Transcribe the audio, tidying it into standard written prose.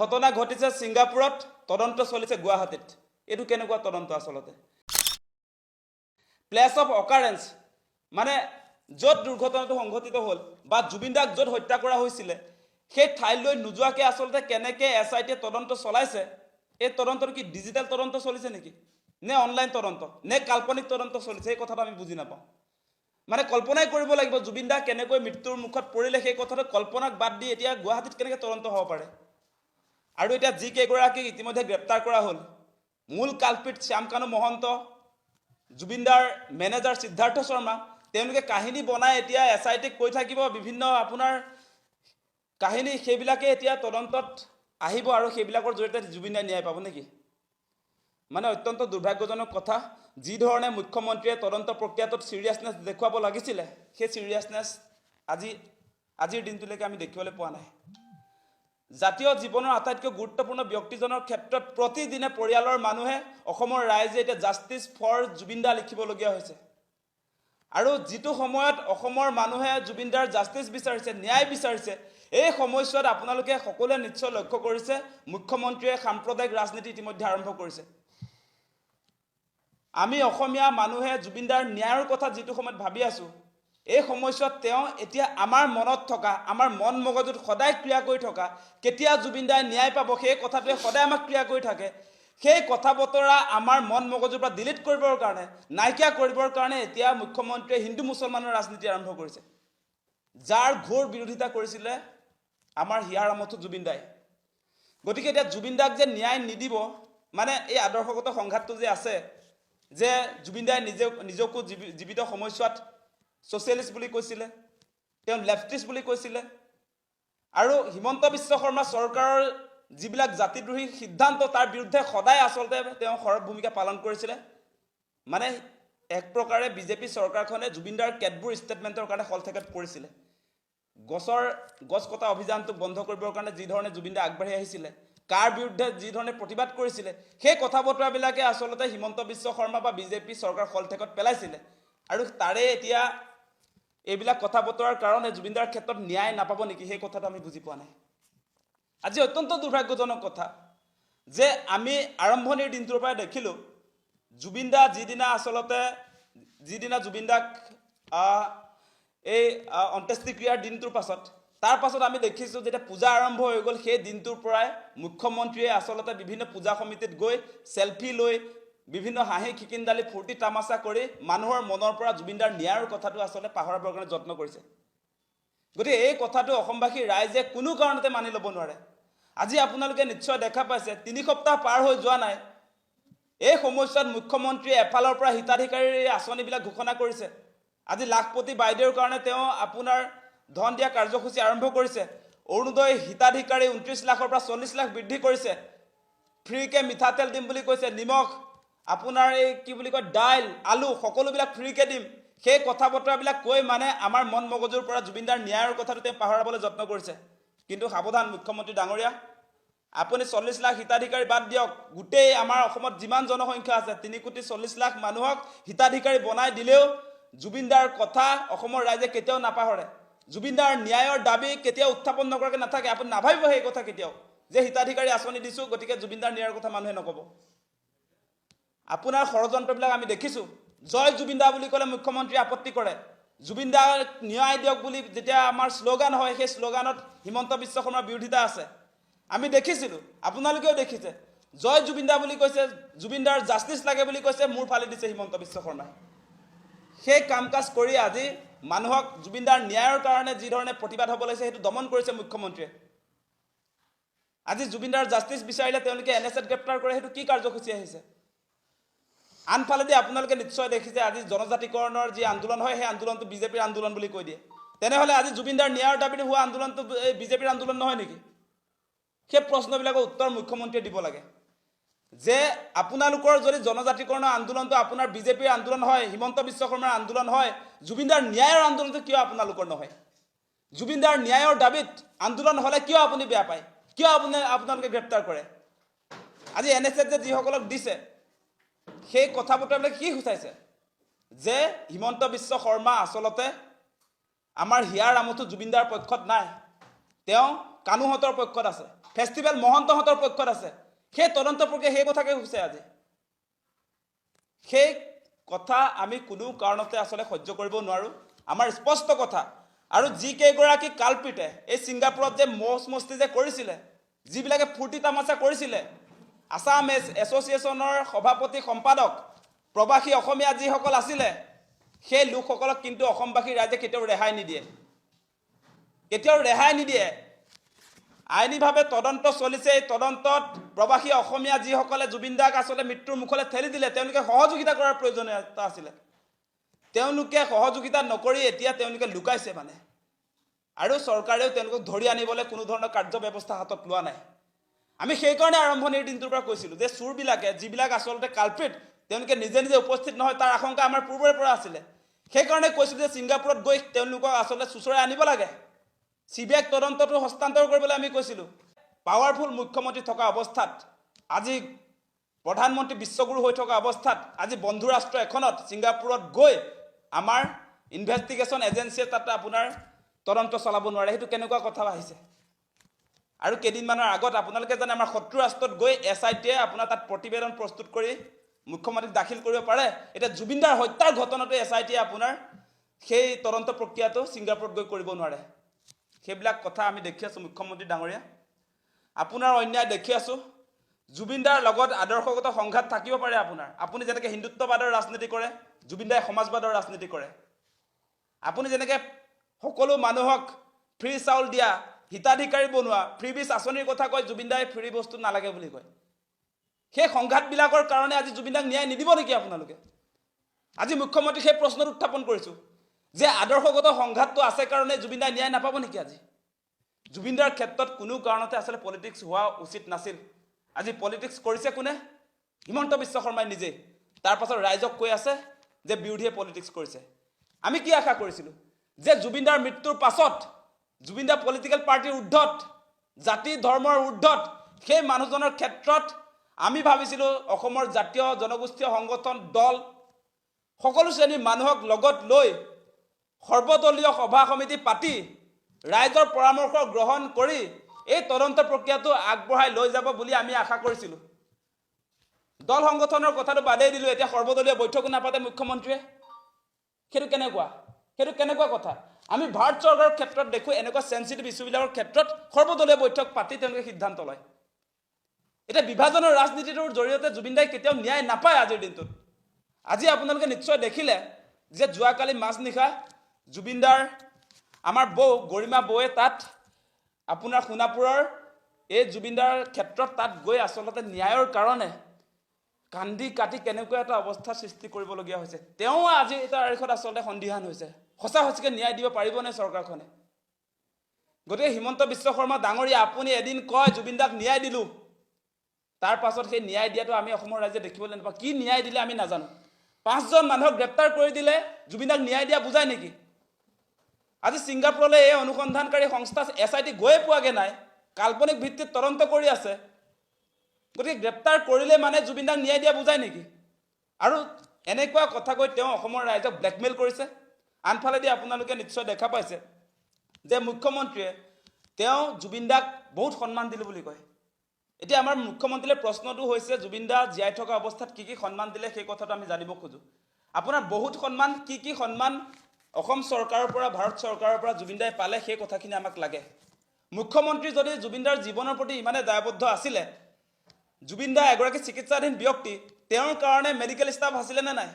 ঘটনা ঘটিছে ছিংগাপুৰত, তদন্ত চলিছে গুৱাহাটীত। এইটো কেনেকুৱা তদন্ত আচলতে? প্লেচ অফ অকাৰেঞ্চ মানে য'ত দুৰ্ঘটনাটো সংঘটিত হ'ল বা জুবিন দাক য'ত হত্যা কৰা হৈছিলে সেই ঠাইলৈ নোযোৱাকৈ আচলতে কেনেকৈ SIT তদন্ত চলাইছে? এই তদন্তটো কি ডিজিটেল তদন্ত চলিছে নেকি, নে অনলাইন তদন্ত, নে কাল্পনিক তদন্ত চলিছে? এই কথাটো আমি বুজি নাপাওঁ। মানে কল্পনাই কৰিব লাগিব জুবিন দা কেনেকৈ মৃত্যুৰ মুখত পৰিলে, সেই কথাটো কল্পনাক বাদ দি এতিয়া গুৱাহাটীত কেনেকৈ তদন্ত হ'ব পাৰে? আৰু এতিয়া যি কেইগৰাকীক ইতিমধ্যে গ্ৰেপ্তাৰ কৰা হ'ল, মূল কালপিত শ্যামকানু মহন্ত, জুবিন দাৰ মেনেজাৰ সিদ্ধাৰ্থ শৰ্মা, তেওঁলোকে কাহিনী বনাই এতিয়া SITক কৈ থাকিব বিভিন্ন আপোনাৰ কাহিনী, সেইবিলাকে এতিয়া তদন্তত আহিব আৰু সেইবিলাকৰ জৰিয়তে জুবিন দাই ন্যায় পাব নেকি? মানে অত্যন্ত দুৰ্ভাগ্যজনক কথা। যি ধৰণে মুখ্যমন্ত্ৰীয়ে তদন্ত প্ৰক্ৰিয়াটোত চিৰিয়াছনেছ দেখুৱাব লাগিছিলে, সেই চিৰিয়াছনেছ আজিৰ দিনটোলৈকে আমি দেখিবলৈ পোৱা নাই। জাতীয় জীৱনৰ আটাইতকৈ গুৰুত্বপূৰ্ণ ব্যক্তিজনৰ ক্ষেত্ৰত প্ৰতিদিনে পৰিয়ালৰ মানুহে, অসমৰ ৰাইজে এতিয়া জাষ্টিছ ফৰ জুবিন দা লিখিবলগীয়া হৈছে। আৰু যিটো সময়ত অসমৰ মানুহে জুবিন দাৰ জাষ্টিছ বিচাৰিছে, ন্যায় বিচাৰিছে, এই সময়ছোৱাত আপোনালোকে সকলোৱে নিশ্চয় লক্ষ্য কৰিছে মুখ্যমন্ত্ৰীয়ে সাম্প্ৰদায়িক ৰাজনীতি ইতিমধ্যে আৰম্ভ কৰিছে। আমি অসমীয়া মানুহে জুবিন দাৰ ন্যায়ৰ কথা যিটো সময়ত ভাবি আছোঁ, এই সময়ছোৱাত তেওঁ এতিয়া আমাৰ মনত থকা, আমাৰ মন মগজুত সদায় ক্ৰিয়া কৰি থকা, কেতিয়া জুবিন দাই ন্যায় পাব সেই কথাটোৱে সদায় আমাক ক্ৰিয়া কৰি থাকে। সেই কথা বতৰা আমাৰ মন মগজুৰ পৰা ডিলিট কৰিবৰ কাৰণে, নাইকিয়া কৰিবৰ কাৰণে এতিয়া মুখ্যমন্ত্ৰীয়ে হিন্দু মুছলমানৰ ৰাজনীতি আৰম্ভ কৰিছে, যাৰ ঘোৰ বিৰোধিতা কৰিছিলে আমাৰ হিয়াৰ আমঠু জুবিন দাই। গতিকে এতিয়া জুবিন দাক যে ন্যায় নিদিব, মানে এই আদৰ্শগত সংঘাতটো যে আছে, যে জুবিন দাই নিজকো জীৱিত সময়ছোৱাত ছ'চিয়েলিষ্ট বুলি কৈছিলে, তেওঁ লেফটিষ্ট বুলি কৈছিলে, আৰু হিমন্ত বিশ্ব শৰ্মা চৰকাৰৰ যিবিলাক জাতিদ্ৰোহী সিদ্ধান্ত তাৰ বিৰুদ্ধে সদায় আচলতে তেওঁ সৰব ভূমিকা পালন কৰিছিলে। মানে এক প্ৰকাৰে বিজেপি চৰকাৰখনে জুবিন দাৰ কেতবোৰ ষ্টেটমেণ্টৰ কাৰণে হলঠেকত পৰিছিলে। গছ কটা অভিযানটোক বন্ধ কৰিবৰ কাৰণে যি ধৰণে জুবিন দা আগবাঢ়ি আহিছিলে, কাৰ বিৰুদ্ধে যি ধৰণে প্ৰতিবাদ কৰিছিলে, সেই কথা বতৰাবিলাকে আচলতে হিমন্ত বিশ্ব শৰ্মা বা বিজেপি চৰকাৰ হলঠেকত পেলাইছিলে। আৰু তাৰে এতিয়া এইবিলাক কথা বতৰাৰ কাৰণে জুবিন দাৰ ক্ষেত্ৰত ন্যায় নাপাব নেকি, সেই কথাটো আমি বুজি পোৱা নাই। আজি অত্যন্ত দুৰ্ভাগ্যজনক কথা যে আমি আৰম্ভণিৰ দিনটোৰ পৰা দেখিলোঁ জুবিন দা যিদিনা জুবিন দাক এই অন্ত্যেষ্টিক্ৰিয়াৰ দিনটোৰ পাছত, তাৰ পাছত আমি দেখিছোঁ যেতিয়া পূজা আৰম্ভ হৈ গ'ল, সেই দিনটোৰ পৰাই মুখ্যমন্ত্ৰীয়ে আচলতে বিভিন্ন পূজা সমিতিত গৈ চেলফি লৈ বিভিন্ন হাঁহি খিকিন্দালি ফূৰ্তি তামাচা কৰি মানুহৰ মনৰ পৰা জুবিন দাৰ ন্যায়ৰ কথাটো আচলতে পাহৰাবৰ কাৰণে যত্ন কৰিছে। গতিকে এই কথাটো অসমবাসী ৰাইজে কোনো কাৰণতে মানি ল'ব নোৱাৰে। আজি আপোনালোকে নিশ্চয় দেখা পাইছে 3 সপ্তাহ পাৰ হৈ যোৱা নাই, এই সময়ছোৱাত মুখ্যমন্ত্ৰীয়ে এফালৰ পৰা হিতাধিকাৰীৰ আঁচনিবিলাক ঘোষণা কৰিছে। আজি লাখপতি বাইদেউৰ কাৰণে তেওঁ আপোনাৰ ধন দিয়া কাৰ্যসূচী আৰম্ভ কৰিছে। অৰুণোদয় হিতাধিকাৰী 29 লাখৰ পৰা 40 লাখ বৃদ্ধি কৰিছে। ফ্ৰীকে মিঠাতেল দিম বুলি কৈছে, নিমখ, আপোনাৰ এই কি বুলি কয় দাইল, আলু, সকলোবিলাক ফ্ৰীকে দিম। সেই কথা বতৰাবিলাক কৈ মানে আমাৰ মন মগজুৰ পৰা জুবিন দাৰ ন্যায়ৰ কথাটো তেওঁ পাহৰাবলৈ যত্ন কৰিছে। কিন্তু সাৱধান মুখ্যমন্ত্ৰী ডাঙৰীয়া, আপুনি 40 লাখ হিতাধিকাৰী বাদ দিয়ক, গোটেই আমাৰ অসমত যিমান জনসংখ্যা আছে 3,40,00,000 মানুহক হিতাধিকাৰী বনাই দিলেও জুবিন দাৰ কথা অসমৰ ৰাইজে কেতিয়াও নাপাহৰে। জুবিন দাৰ ন্যায়ৰ দাবী কেতিয়াও উত্থাপন নকৰাকৈ নাথাকে। আপুনি নাভাবিব সেই কথা কেতিয়াও যে হিতাধিকাৰী আঁচনি দিছোঁ গতিকে জুবিন দাৰ ন্যায়ৰ কথা মানুহে নক'ব। আপোনাৰ ষড়যন্ত্ৰবিলাক আমি দেখিছোঁ। জয় জুবিন দা বুলি ক'লে মুখ্যমন্ত্ৰীয়ে আপত্তি কৰে। জুবিন দাক ন্যায় দিয়ক বুলি যেতিয়া আমাৰ শ্লোগান হয়, সেই শ্লোগানত হিমন্ত বিশ্ব শৰ্মাৰ বিৰোধিতা আছে। আমি দেখিছিলোঁ, আপোনালোকেও দেখিছে, জয় জুবিন দা বুলি কৈছে, জুবিন দাৰ জাষ্টিছ লাগে বুলি কৈছে, মূৰ ফালি দিছে হিমন্ত বিশ্ব শৰ্মাই। সেই কাম কাজ কৰি আজি মানুহক জুবিন দাৰ ন্যায়ৰ কাৰণে যি ধৰণে প্ৰতিবাদ হ'ব লাগিছে সেইটো দমন কৰিছে মুখ্যমন্ত্ৰীয়ে। আজি জুবিন দাৰ জাষ্টিছ বিচাৰিলে তেওঁলোকে NSAত গ্ৰেপ্তাৰ কৰে, সেইটো কি কাৰ্যসূচী আহিছে? আনফালেদি আপোনালোকে নিশ্চয় দেখিছে আজি জনজাতিকৰণৰ যি আন্দোলন হয়, সেই আন্দোলনটো বিজেপিৰ আন্দোলন বুলি কৈ দিয়ে। তেনেহ'লে আজি জুবিন দাৰ ন্যায়ৰ দাবীত হোৱা আন্দোলনটো এই বিজেপিৰ আন্দোলন নহয় নেকি? সেই প্ৰশ্নবিলাকৰ উত্তৰ মুখ্যমন্ত্ৰীয়ে দিব লাগে যে আপোনালোকৰ যদি জনজাতিকৰণৰ আন্দোলনটো আপোনাৰ বিজেপিৰ আন্দোলন হয়, হিমন্ত বিশ্ব শৰ্মাৰ আন্দোলন হয়, জুবিন দাৰ ন্যায়ৰ আন্দোলনটো কিয় আপোনালোকৰ নহয়? জুবিন দাৰ ন্যায়ৰ দাবীত আন্দোলন হ'লে কিয় আপুনি বেয়া পায়? কিয় আপোনালোকে গ্ৰেপ্তাৰ কৰে? আজি NSAত যে যিসকলক দিছে সেই কথা বতৰাবিলাক কি সূচাইছে? যে হিমন্ত বিশ্ব শৰ্মা আচলতে আমাৰ হিয়াৰ আমঠু জুবিন দাৰ পক্ষত নাই। তেওঁ কানুহঁতৰ পক্ষত আছে, ফেষ্টিভেল মহন্তহঁতৰ পক্ষত আছে। সেই তদন্ত প্ৰক্ৰিয়া সেই কথাকে হৈছে আজি। সেই কথা আমি কোনো কাৰণতে আচলতে সহ্য কৰিব নোৱাৰোঁ। আমাৰ স্পষ্ট কথা। আৰু যিকেইগৰাকী কালপিতে এই ছিংগাপুৰত যে মৌজ মস্তি যে কৰিছিলে, যিবিলাকে ফূৰ্তি তামাচা কৰিছিলে, আছাম এছ'চিয়েশ্যনৰ সভাপতি সম্পাদক প্ৰবাসী অসমীয়া যিসকল আছিলে, সেই লোকসকলক কিন্তু অসমবাসী ৰাইজে কেতিয়াও ৰেহাই নিদিয়ে, কেতিয়াও ৰেহাই নিদিয়ে। আইনীভাৱে তদন্ত চলিছে। এই তদন্তত প্ৰবাসী অসমীয়া যিসকলে জুবিন দাক আচলতে মৃত্যুৰ মুখলৈ ঠেলি দিলে, তেওঁলোকে সহযোগিতা কৰাৰ প্ৰয়োজনীয়তা আছিলে। তেওঁলোকে সহযোগিতা নকৰি এতিয়া তেওঁলোকে লুকাইছে মানে, আৰু চৰকাৰেও তেওঁলোকক ধৰি আনিবলৈ কোনো ধৰণৰ কাৰ্য ব্যৱস্থা হাতত লোৱা নাই। আমি সেইকাৰণে আৰম্ভণিৰ দিনটোৰ পৰা কৈছিলোঁ যে চোৰবিলাকে, যিবিলাক আচলতে কালপ্ৰিট, তেওঁলোকে নিজে নিজে উপস্থিত নহয়, তাৰ আশংকা আমাৰ পূৰ্বৰে পৰা আছিলে। সেইকাৰণে কৈছিলোঁ যে ছিংগাপুৰত গৈ তেওঁলোকক আচলতে চুচৰাই আনিব লাগে, CBI তদন্তটো হস্তান্তৰ কৰিবলৈ আমি কৈছিলোঁ। পাৱাৰফুল মুখ্যমন্ত্ৰী থকা অৱস্থাত, আজি প্ৰধানমন্ত্ৰী বিশ্বগুৰু হৈ থকা অৱস্থাত, আজি বন্ধু ৰাষ্ট্ৰ এখনত ছিংগাপুৰত গৈ আমাৰ ইনভেষ্টিগেশ্যন এজেঞ্চিয়ে তাত আপোনাৰ তদন্ত চলাব নোৱাৰে, সেইটো কেনেকুৱা কথা আহিছে? আৰু কেইদিনমানৰ আগত আপোনালোকে জানে আমাৰ শত্ৰু ৰাষ্ট্ৰত গৈ SITয়ে আপোনাৰ তাত প্ৰতিবেদন প্ৰস্তুত কৰি মুখ্যমন্ত্ৰীক দাখিল কৰিব পাৰে। এতিয়া জুবিনদাৰ হত্যাৰ ঘটনাটো SITয়ে আপোনাৰ সেই তদন্ত প্ৰক্ৰিয়াটো ছিংগাপুৰত গৈ কৰিব নোৱাৰে। সেইবিলাক কথা আমি দেখি আছোঁ। মুখ্যমন্ত্ৰী ডাঙৰীয়া, আপোনাৰ অন্যায় দেখি আছোঁ। জুবিনদাৰ লগত আদৰ্শগত সংঘাত থাকিব পাৰে আপোনাৰ। আপুনি যেনেকৈ হিন্দুত্ববাদৰ ৰাজনীতি কৰে, জুবিনদাই সমাজবাদৰ ৰাজনীতি কৰে। আপুনি যেনেকৈ সকলো মানুহক ফ্ৰী চাউল দিয়া, হিতাধিকাৰী বনোৱা, ফ্ৰী বীজ আঁচনিৰ কথা কয়, জুবিনদাই ফ্ৰী বস্তু নালাগে বুলি কয়। সেই সংঘাতবিলাকৰ কাৰণে আজি জুবিনদাক ন্যায় নিদিব নেকি আপোনালোকে? আজি মুখ্যমন্ত্ৰীক সেই প্ৰশ্নটো উত্থাপন কৰিছোঁ যে আদৰ্শগত সংঘাতটো আছে কাৰণে জুবিনদাই ন্যায় নাপাব নেকি? আজি জুবিনদাৰ ক্ষেত্ৰত কোনো কাৰণতে আচলতে পলিটিক্স হোৱা উচিত নাছিল। আজি পলিটিক্স কৰিছে কোনে? হিমন্ত বিশ্ব শৰ্মাই নিজে। তাৰ পাছত ৰাইজক কৈ আছে যে বিৰোধীয়ে পলিটিক্স কৰিছে। আমি কি আশা কৰিছিলোঁ যে জুবিনদাৰ মৃত্যুৰ পাছত জুবিনদা পলিটিকেল পাৰ্টিৰ ঊৰ্ধত, জাতি ধৰ্মৰ ঊৰ্ধত, সেই মানুহজনৰ ক্ষেত্ৰত আমি ভাবিছিলোঁ অসমৰ জাতীয় জনগোষ্ঠীয় সংগঠন দল সকলো শ্ৰেণীৰ মানুহক লগত লৈ সৰ্বদলীয় সভা সমিতি পাতি ৰাইজৰ পৰামৰ্শ গ্ৰহণ কৰি এই তদন্ত প্ৰক্ৰিয়াটো আগবঢ়াই লৈ যাব বুলি আমি আশা কৰিছিলোঁ। দল সংগঠনৰ কথাটো বাদেই দিলোঁ, এতিয়া সৰ্বদলীয় বৈঠকো নাপাতে মুখ্যমন্ত্ৰীয়ে। সেইটো কেনেকুৱা কথা? আমি ভাৰত চৰকাৰৰ ক্ষেত্ৰত দেখোঁ এনেকুৱা চেঞ্চিটিভ ইছ্যুবিলাকৰ ক্ষেত্ৰত সৰ্বদলীয় বৈঠক পাতি তেওঁলোকে সিদ্ধান্ত লয়। এতিয়া বিভাজনৰ ৰাজনীতিটোৰ জৰিয়তে জুবিনদাই কেতিয়াও ন্যায় নাপায় আজিৰ দিনটোত। আজি আপোনালোকে নিশ্চয় দেখিলে যে যোৱাকালি মাজনিশা জুবিনদাৰ আমাৰ বৌ গৰিমা বৌৱে তাত আপোনাৰ সোণাপুৰৰ এই জুবিনদাৰ ক্ষেত্ৰত তাত গৈ আচলতে ন্যায়ৰ কাৰণে কান্দি কাটি কেনেকুৱা এটা অৱস্থা সৃষ্টি কৰিবলগীয়া হৈছে। তেওঁ আজি তাৰিখত আচলতে সন্দিহান হৈছে, সঁচা সঁচিকে ন্যায় দিব পাৰিবনে চৰকাৰখনে? গতিকে হিমন্ত বিশ্ব শৰ্মা ডাঙৰীয়া, আপুনি এদিন কয় জুবিনদাক ন্যায় দিলোঁ, তাৰ পাছত সেই ন্যায় দিয়াটো আমি অসমৰ ৰাইজে দেখিবলৈ নাপাওঁ। কি ন্যায় দিলে আমি নাজানো। 5জন মানুহক গ্ৰেপ্তাৰ কৰি দিলে জুবিনদাক ন্যায় দিয়া বুজায় নেকি? আজি ছিংগাপুৰলৈ এই অনুসন্ধানকাৰী সংস্থা SIT গৈয়ে পোৱাগৈ নাই, কাল্পনিক ভিত্তিত তদন্ত কৰি আছে। গতিকে গ্ৰেপ্তাৰ কৰিলে মানে জুবিনদাক ন্যায় দিয়া বুজায় নেকি? আৰু এনেকুৱা কথা কৈ তেওঁ অসমৰ ৰাইজক ব্লেকমেইল কৰিছে। আনফালেদি আপোনালোকে নিশ্চয় দেখা পাইছে যে মুখ্যমন্ত্ৰীয়ে তেওঁ জুবিনদাক বহুত সন্মান দিলোঁ বুলি কয়। এতিয়া আমাৰ মুখ্যমন্ত্ৰীলৈ প্ৰশ্নটো হৈছে জুবিনদা জীয়াই থকা অৱস্থাত কি কি সন্মান দিলে সেই কথাটো আমি জানিব খোজোঁ। আপোনাৰ বহুত সন্মান, কি সন্মান অসম চৰকাৰৰ পৰা, ভাৰত চৰকাৰৰ পৰা জুবিনদাই পালে সেই কথাখিনি আমাক লাগে। মুখ্যমন্ত্ৰী যদি জুবিনদাৰ জীৱনৰ প্ৰতি ইমানে দায়বদ্ধ আছিলে, জুবিনদা এগৰাকী চিকিৎসাধীন ব্যক্তি, তেওঁৰ কাৰণে মেডিকেল ষ্টাফ আছিলে নে নাই?